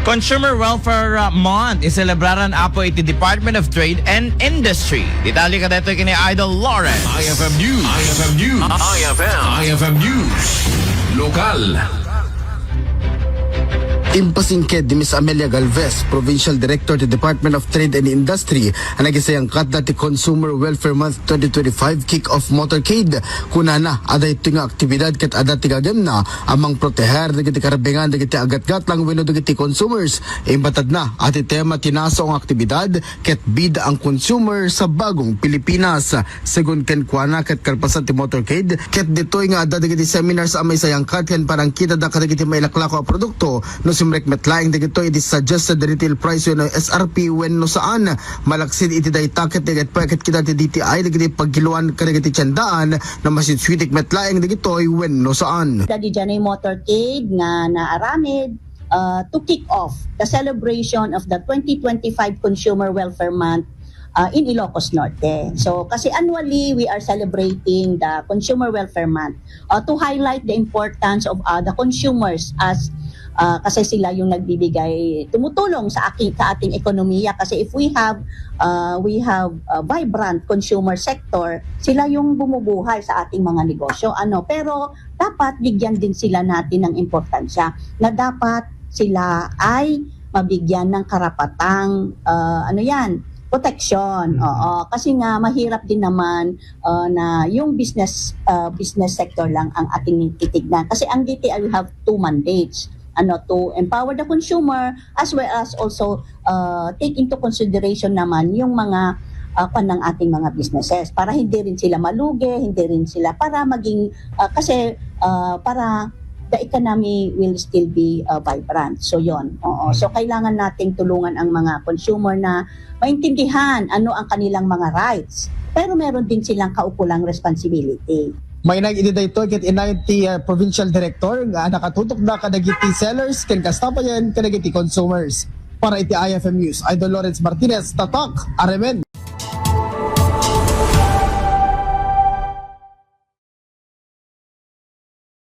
Consumer Welfare Month iselebraran apo iti Department of Trade and Industry. Detalye ka dito kini Idol Lawrence. IFM News. IFM News. IFM News. Lokal. Impasingked ni Ms. Amelia Galvez, Provincial Director ng Department of Trade and Industry, ang nagisayang kat dati Consumer Welfare Month 2025 kick-off motorcade. Kunana, aday ito nga aktibidad kat adat tigagam na amang proteher nagiti karabengan nagiti agat-gat lang wino nagiti consumers. Imbatad na at tema tinaso ang aktibidad kat bida ang consumer sa bagong Pilipinas. Segun ken kuana kat karpasan ti motorcade kat ditoy nga adat nagiti seminar sa amay sayang kat ken parang kita da kadagiti mailaklako a produkto no simrek metlaing dagito iti suggested retail price no SRP when no saan malaksid iti daytaket dagat paket kita ti DTI dagiti pagkiluan kadagiti tiandaan na masitswitik metlaing dagito when no saan. Dadi dyan ay motorcade nga naaramid to kick off the celebration of the 2025 Consumer Welfare Month in Ilocos Norte. So kasi annually we are celebrating the Consumer Welfare Month to highlight the importance of the consumers as kasi sila yung nagbibigay, tumutulong sa ating ekonomiya. Kasi if we have a vibrant consumer sector, sila yung bumubuhay sa ating mga negosyo. Pero dapat bigyan din sila natin ng importansya na dapat sila ay mabigyan ng karapatang protection. Oo, kasi nga mahirap din naman na yung business sector lang ang ating titignan. Kasi ang DTI we have two mandates. To empower the consumer as well as also take into consideration naman yung mga ng ating mga businesses para hindi rin sila malugi, hindi rin sila para maging para the economy will still be vibrant. So yon. So kailangan nating tulungan ang mga consumer na maintindihan ano ang kanilang mga rights. Pero meron din silang kaukulang responsibility. May nag-ediday ito ket inay ti Provincial Director nga nakatutok na kadagiti sellers ken kastapayan kadagiti consumers. Para iti IFM News, Idol Lawrence Martinez, Tatak, Aremen.